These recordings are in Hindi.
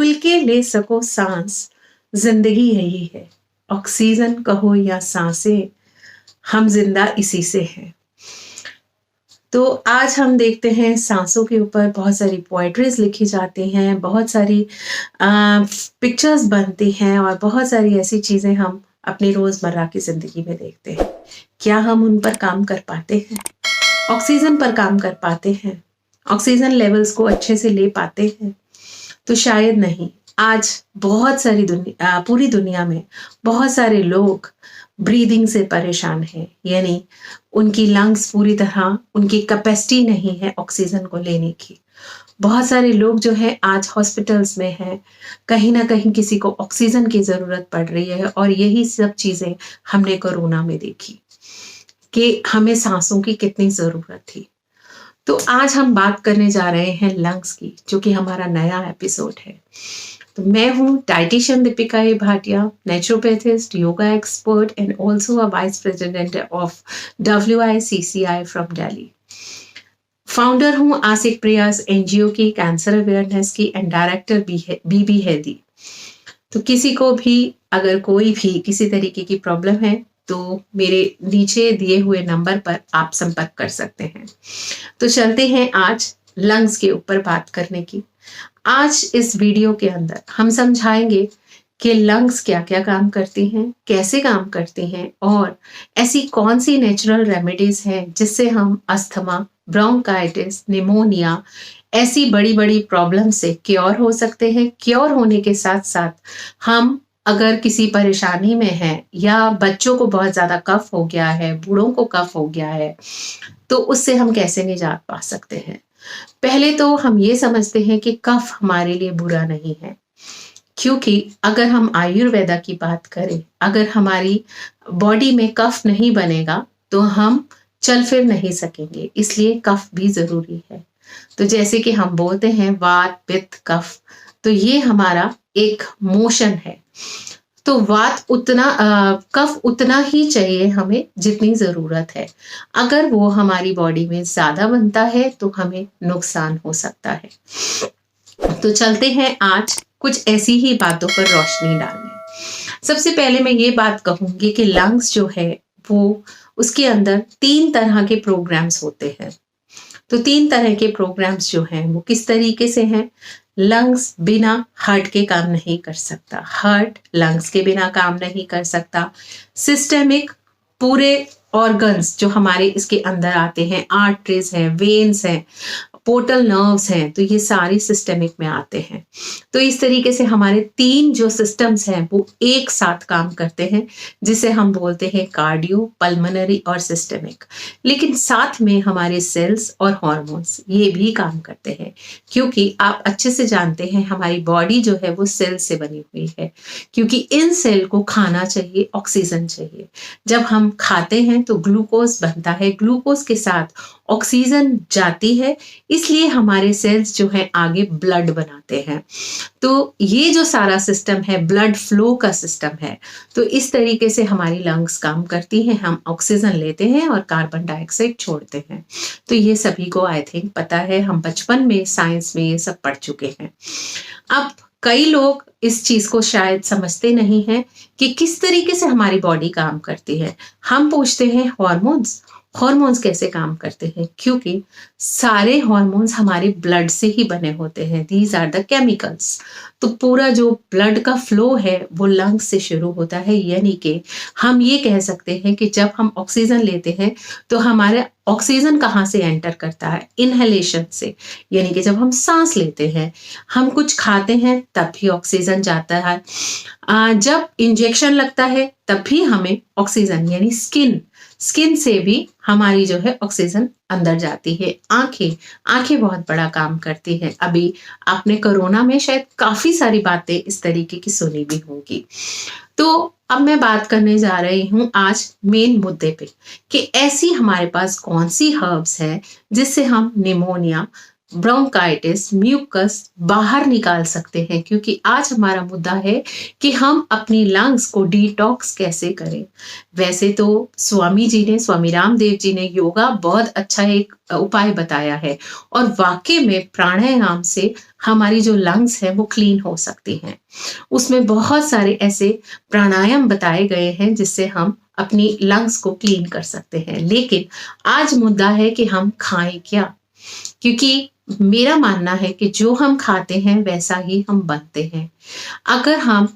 खुल के ले सको सांस, जिंदगी यही है। ऑक्सीजन कहो या सांसें, हम जिंदा इसी से हैं। तो आज हम देखते हैं सांसों के ऊपर बहुत सारी पोएट्रीज लिखी जाती हैं, बहुत सारी पिक्चर्स बनती हैं और बहुत सारी ऐसी चीज़ें हम अपनी रोज़मर्रा की ज़िंदगी में देखते हैं। क्या हम उन पर काम कर पाते हैं? ऑक्सीजन पर काम कर पाते हैं? ऑक्सीजन लेवल्स को अच्छे से ले पाते हैं? तो शायद नहीं। आज बहुत सारी पूरी दुनिया में बहुत सारे लोग ब्रीदिंग से परेशान हैं, यानी उनकी लंग्स पूरी तरह, उनकी कैपेसिटी नहीं है ऑक्सीजन को लेने की। बहुत सारे लोग जो है आज हॉस्पिटल्स में हैं, कहीं ना कहीं किसी को ऑक्सीजन की ज़रूरत पड़ रही है। और यही सब चीज़ें हमने कोरोना में देखी कि हमें सांसों की कितनी ज़रूरत थी। तो आज हम बात करने जा रहे हैं लंग्स की, जो कि हमारा नया एपिसोड है। तो मैं हूँ dietitian Deepika A Bhatia, naturopathist, yoga expert and also a vice president of WICCI from Delhi. Founder हूँ आसिक प्रयास NGO की, कैंसर अवेयरनेस की, एंड डायरेक्टर BB हेल्दी। तो किसी को भी अगर कोई भी किसी तरीके की प्रॉब्लम है तो मेरे नीचे दिए हुए नंबर पर आप संपर्क कर सकते हैं। तो चलते हैं आज लंग्स के ऊपर बात करने की। आज इस वीडियो के अंदर हम समझाएंगे कि लंग्स क्या क्या काम करती हैं, कैसे काम करती हैं, और ऐसी कौन सी नेचुरल रेमेडीज हैं जिससे हम अस्थमा, ब्रोंकाइटिस, निमोनिया, ऐसी बड़ी बड़ी प्रॉब्लम से क्योर हो सकते हैं। क्योर होने के साथ साथ हम अगर किसी परेशानी में हैं, या बच्चों को बहुत ज़्यादा कफ हो गया है, बूढ़ों को कफ हो गया है, तो उससे हम कैसे निजात पा सकते हैं। पहले तो हम ये समझते हैं कि कफ हमारे लिए बुरा नहीं है, क्योंकि अगर हम आयुर्वेदा की बात करें, अगर हमारी बॉडी में कफ नहीं बनेगा तो हम चल फिर नहीं सकेंगे, इसलिए कफ भी ज़रूरी है। तो जैसे कि हम बोलते हैं वात, पित्त, कफ, तो ये हमारा एक मोशन है। तो वात उतना कफ उतना ही चाहिए हमें जितनी ज़रूरत है। अगर वो हमारी बॉडी में ज़्यादा बनता है तो हमें नुकसान हो सकता है। तो चलते हैं आज कुछ ऐसी ही बातों पर रोशनी डालने। सबसे पहले मैं ये बात कहूँगी कि लंग्स जो है वो, उसके अंदर 3 तरह के प्रोग्राम्स होते हैं। तो 3 तरह के प्रोग्राम्स जो हैं वो किस तरीके से हैं। लंग्स बिना हार्ट के काम नहीं कर सकता, हार्ट लंग्स के बिना काम नहीं कर सकता। सिस्टेमिक पूरे ऑर्गन्स जो हमारे इसके अंदर आते हैं, आर्टरीज हैं, वेन्स हैं, पोर्टल नर्व्स हैं, तो ये सारी सिस्टेमिक में आते हैं। तो इस तरीके से हमारे 3 जो सिस्टम्स हैं वो एक साथ काम करते हैं, जिसे हम बोलते हैं कार्डियो, पल्मोनरी और सिस्टेमिक। लेकिन साथ में हमारे सेल्स और हार्मोन्स ये भी काम करते हैं, क्योंकि आप अच्छे से जानते हैं हमारी बॉडी जो है वो सेल से बनी हुई है, क्योंकि इन सेल को खाना चाहिए, ऑक्सीजन चाहिए। जब हम खाते हैं तो ग्लूकोज बनता है, ग्लूकोज के साथ ऑक्सीजन जाती है, इसलिए हमारे सेल्स जो हैं आगे ब्लड बनाते हैं। तो ये जो सारा सिस्टम है ब्लड फ्लो का सिस्टम है। तो इस तरीके से हमारी लंग्स काम करती हैं, हम ऑक्सीजन लेते हैं और कार्बन डाइऑक्साइड छोड़ते हैं। तो ये सभी को आई थिंक पता है, हम बचपन में साइंस में ये सब पढ़ चुके हैं। अब कई लोग इस चीज़ को शायद समझते नहीं हैं कि किस तरीके से हमारी बॉडी काम करती है। हम पूछते हैं हॉर्मोन्स कैसे काम करते हैं, क्योंकि सारे हॉर्मोन्स हमारे ब्लड से ही बने होते हैं। These are the chemicals. तो पूरा जो ब्लड का फ्लो है वो लंग्स से शुरू होता है, यानी कि हम ये कह सकते हैं कि जब हम ऑक्सीजन लेते हैं तो हमारे ऑक्सीजन कहाँ से एंटर करता है, इनहेलेशन से, यानी कि जब हम सांस लेते हैं, हम कुछ खाते हैं तब भी ऑक्सीजन जाता है, जब इंजेक्शन लगता है तब भी हमें ऑक्सीजन, यानी स्किन से भी हमारी जो है ऑक्सीजन अंदर जाती है। आंखें बहुत बड़ा काम करती हैं। अभी आपने कोरोना में शायद काफी सारी बातें इस तरीके की सुनी भी होंगी। तो अब मैं बात करने जा रही हूँ आज मेन मुद्दे पे कि ऐसी हमारे पास कौन सी हर्ब्स है जिससे हम निमोनिया, ब्रोंकाइटिस, म्यूकस बाहर निकाल सकते हैं, क्योंकि आज हमारा मुद्दा है कि हम अपनी लंग्स को डिटॉक्स कैसे करें। वैसे तो स्वामी रामदेव जी ने योगा बहुत अच्छा एक उपाय बताया है, और वाकई में प्राणायाम से हमारी जो लंग्स है वो क्लीन हो सकती हैं। उसमें बहुत सारे ऐसे प्राणायाम बताए गए हैं जिससे हम अपनी लंग्स को क्लीन कर सकते हैं। लेकिन आज मुद्दा है कि हम खाएं क्या, क्योंकि मेरा मानना है कि जो हम खाते हैं वैसा ही हम बनते हैं। अगर हम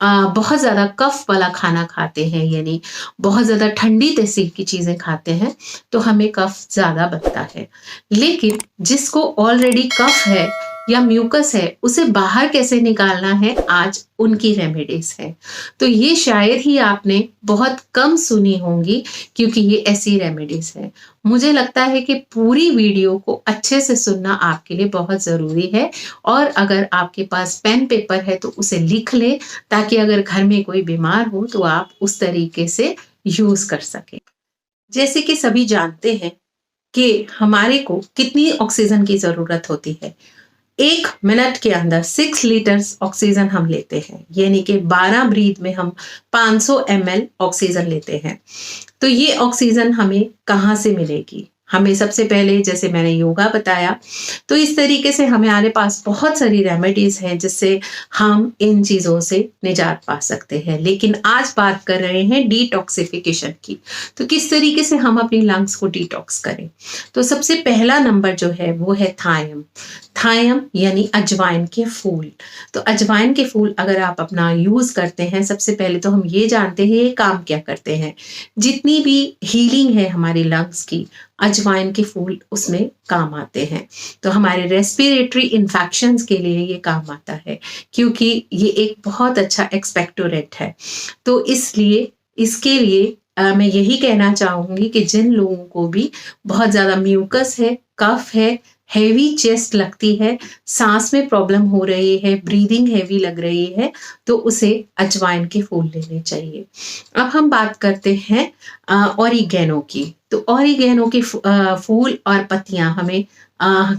बहुत ज़्यादा कफ वाला खाना खाते हैं, यानी बहुत ज़्यादा ठंडी तसीर की चीज़ें खाते हैं, तो हमें कफ ज़्यादा बनता है। लेकिन जिसको ऑलरेडी कफ है या म्यूकस है, उसे बाहर कैसे निकालना है, आज उनकी रेमेडीज है। तो ये शायद ही आपने बहुत कम सुनी होंगी, क्योंकि ये ऐसी रेमेडीज है। मुझे लगता है कि पूरी वीडियो को अच्छे से सुनना आपके लिए बहुत ज़रूरी है, और अगर आपके पास पेन पेपर है तो उसे लिख ले, ताकि अगर घर में कोई बीमार हो तो आप उस तरीके से यूज कर सकें। जैसे कि सभी जानते हैं कि हमारे को कितनी ऑक्सीजन की जरूरत होती है। 1 मिनट के अंदर 6 लीटर्स ऑक्सीजन हम लेते हैं, यानी कि 12 ब्रीथ में हम 500 ml ऑक्सीजन लेते हैं। तो ये ऑक्सीजन हमें कहाँ से मिलेगी? हमें सबसे पहले, जैसे मैंने योगा बताया, तो इस तरीके से हमारे पास बहुत सारी रेमेडीज हैं जिससे हम इन चीज़ों से निजात पा सकते हैं। लेकिन आज बात कर रहे हैं डिटॉक्सिफिकेशन की। तो किस तरीके से हम अपनी लंग्स को डिटॉक्स करें? तो सबसे पहला नंबर जो है वो है थायम। थायम यानी अजवाइन के फूल। तो अजवाइन के फूल अगर आप अपना यूज करते हैं, सबसे पहले तो हम ये जानते हैं ये काम क्या करते हैं। जितनी भी हीलिंग है हमारी लंग्स की, अजवाइन के फूल उसमें काम आते हैं। तो हमारे रेस्पिरेटरी इन्फेक्शंस के लिए ये काम आता है, क्योंकि ये एक बहुत अच्छा एक्सपेक्टोरेंट है। तो इसलिए इसके लिए मैं यही कहना चाहूंगी कि जिन लोगों को भी बहुत ज़्यादा म्यूकस है, कफ है, हैवी चेस्ट लगती है, सांस में प्रॉब्लम हो रही है, ब्रीदिंग हैवी लग रही है, तो उसे अजवाइन के फूल लेने चाहिए। अब हम बात करते हैं ऑरिगेनो की। तो ऑरिगेनो के फूल और पत्तियां हमें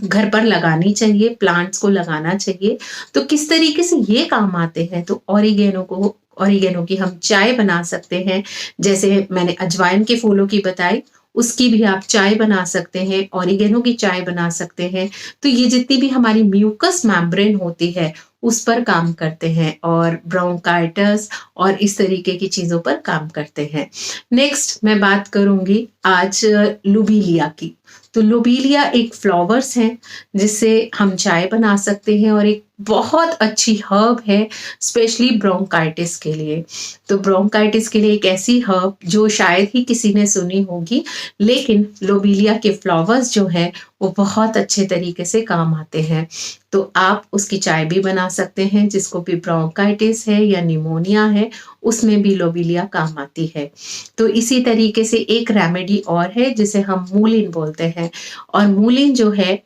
घर पर लगानी चाहिए, प्लांट्स को लगाना चाहिए। तो किस तरीके से ये काम आते हैं? तो ऑरिगेनो की हम चाय बना सकते हैं, जैसे मैंने अजवाइन के फूलों की बताई, उसकी भी आप चाय बना सकते हैं, ऑरिगेनो की चाय बना सकते हैं। तो ये जितनी भी हमारी म्यूकस मेम्ब्रेन होती है उस पर काम करते हैं, और ब्रोंकाइटिस और इस तरीके की चीज़ों पर काम करते हैं। नेक्स्ट मैं बात करूंगी आज लोबेलिया की। तो लोबेलिया एक फ्लावर्स है जिससे हम चाय बना सकते हैं, और एक बहुत अच्छी हर्ब है स्पेशली ब्रोंकाइटिस के लिए। तो ब्रोंकाइटिस के लिए एक ऐसी हर्ब जो शायद ही किसी ने सुनी होगी, लेकिन लोबेलिया के फ्लावर्स जो है वो बहुत अच्छे तरीके से काम आते हैं। तो आप उसकी चाय भी बना सकते हैं। जिसको भी ब्रोंकाइटिस है या निमोनिया है, उसमें भी लोबेलिया काम आती है। तो इसी तरीके से एक रेमेडी और है जिसे हम मूलिन बोलते हैं, और मूलिन जो है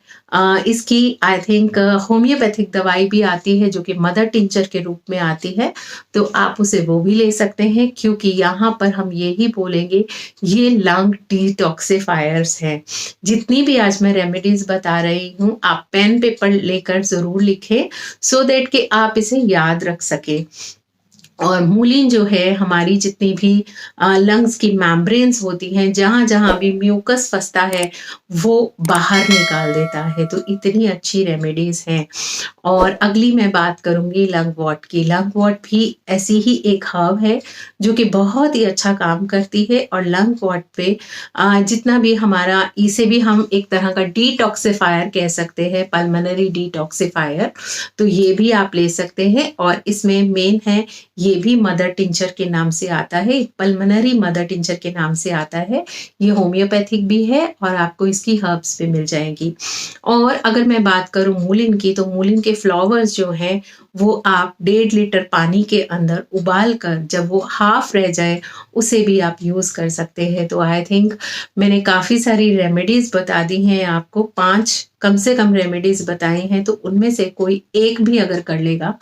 इसकी आई थिंक होम्योपैथिक दवाई भी आती है जो कि मदर टिंचर के रूप में आती है। तो आप उसे वो भी ले सकते हैं, क्योंकि यहाँ पर हम यही बोलेंगे ये लंग डिटॉक्सिफायर्स हैं। जितनी भी आज मैं रेमेडीज बता रही हूँ, आप पेन पेपर लेकर जरूर लिखें, सो दैट कि आप इसे याद रख सके। और मूलिन जो है हमारी जितनी भी लंग्स की मेम्ब्रेन्स होती हैं, जहाँ जहाँ भी म्यूकस फंसता है वो बाहर निकाल देता है। तो इतनी अच्छी रेमेडीज हैं। और अगली मैं बात करूंगी लंग वॉट की। लंग वॉट भी ऐसी ही एक हर्ब है जो कि बहुत ही अच्छा काम करती है, और लंग वॉट पे जितना भी हमारा, इसे भी हम एक तरह का डिटॉक्सिफायर कह सकते हैं, पल्मोनरी डिटॉक्सिफायर। तो ये भी आप ले सकते हैं, और इसमें मेन है ये भी मदर टिंचर के नाम से आता है, पल्मोनरी मदर टिंचर के नाम से आता है। ये होम्योपैथिक भी है और आपको इसकी हर्ब्स भी मिल जाएंगी। और अगर मैं बात करूं मूलिन की, तो मूलिन के फ्लावर्स जो हैं वो आप 1.5 लीटर पानी के अंदर उबाल कर, जब वो हाफ रह जाए, उसे भी आप यूज कर सकते हैं। तो आई थिंक मैंने काफी सारी रेमेडीज बता दी हैं आपको, 5 कम से कम रेमेडीज बताई हैं। तो उनमें से कोई एक भी अगर कर लेगा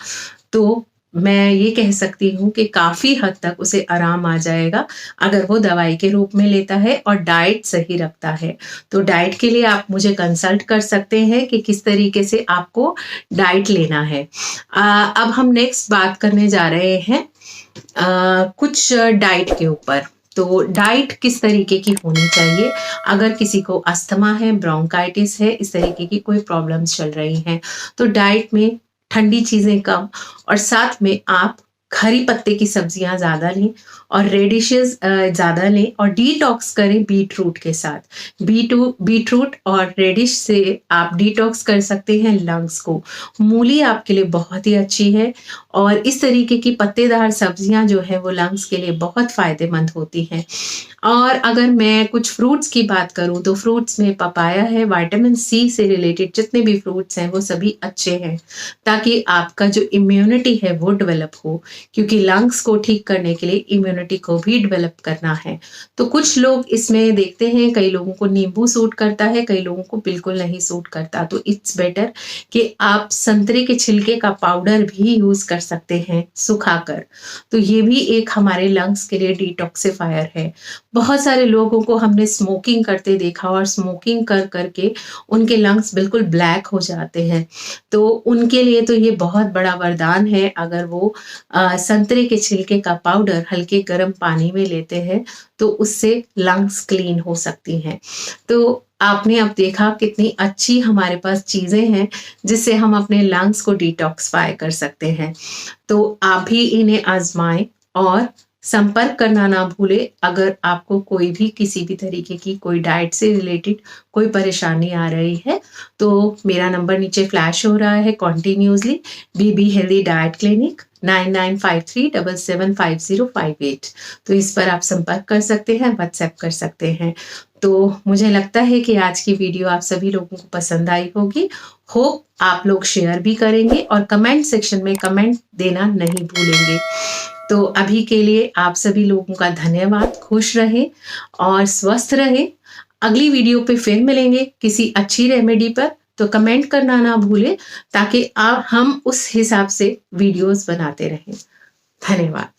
तो मैं ये कह सकती हूँ कि काफ़ी हद तक उसे आराम आ जाएगा अगर वो दवाई के रूप में लेता है और डाइट सही रखता है। तो डाइट के लिए आप मुझे कंसल्ट कर सकते हैं कि किस तरीके से आपको डाइट लेना है। अब हम नेक्स्ट बात करने जा रहे हैं कुछ डाइट के ऊपर। तो डाइट किस तरीके की होनी चाहिए अगर किसी को अस्थमा है, ब्रोंकाइटिस है, इस तरीके की कोई प्रॉब्लम्स चल रही हैं, तो डाइट में ठंडी चीज़ें कम और साथ में आप हरी पत्ते की सब्जियां ज़्यादा लें और रेडिशेस ज़्यादा लें और डिटॉक्स करें बीट रूट के साथ। बीट रूट और रेडिश से आप डिटॉक्स कर सकते हैं लंग्स को। मूली आपके लिए बहुत ही अच्छी है और इस तरीके की पत्तेदार सब्जियां जो है वो लंग्स के लिए बहुत फ़ायदेमंद होती हैं। और अगर मैं कुछ फ्रूट्स की बात करूं तो फ्रूट्स में पपाया है, विटामिन सी से रिलेटेड जितने भी फ्रूट्स हैं वो सभी अच्छे हैं ताकि आपका जो इम्यूनिटी है वो डेवलप हो, क्योंकि लंग्स को ठीक करने के लिए इम्यूनिटी को भी डेवलप करना है। तो कुछ लोग इसमें देखते हैं, कई लोगों को नींबू सूट करता है, कई लोगों को बिल्कुल नहीं सूट करता। तो इट्स बेटर कि आप संतरे के छिलके का पाउडर भी यूज कर सकते हैं सुखाकर। तो ये भी एक हमारे लंग्स के लिए डिटॉक्सिफायर है। बहुत सारे लोगों को हमने स्मोकिंग करते देखा और स्मोकिंग कर करके उनके लंग्स बिल्कुल ब्लैक हो जाते हैं। तो उनके लिए तो ये बहुत बड़ा वरदान है अगर वो संतरे के छिलके का पाउडर हल्के गर्म पानी में लेते हैं तो उससे लंग्स क्लीन हो सकती हैं। तो आपने अब देखा कितनी अच्छी हमारे पास चीज़ें हैं जिससे हम अपने लंग्स को डिटॉक्सिफाई कर सकते हैं। तो आप भी इन्हें आजमाएं और संपर्क करना ना भूले अगर आपको कोई भी किसी भी तरीके की कोई डाइट से रिलेटेड कोई परेशानी आ रही है। तो मेरा नंबर नीचे फ्लैश हो रहा है कॉन्टिन्यूसली, बीबी हेल्दी डाइट क्लिनिक 9953775058। तो इस पर आप संपर्क कर सकते हैं, व्हाट्सएप कर सकते हैं। तो मुझे लगता है कि आज की वीडियो आप सभी लोगों को पसंद आई होगी। होप आप लोग शेयर भी करेंगे और कमेंट सेक्शन में कमेंट देना नहीं भूलेंगे। तो अभी के लिए आप सभी लोगों का धन्यवाद। खुश रहें और स्वस्थ रहें। अगली वीडियो पे फिर मिलेंगे किसी अच्छी रेमेडी पर। तो कमेंट करना ना भूलें ताकि हम उस हिसाब से वीडियोस बनाते रहें। धन्यवाद।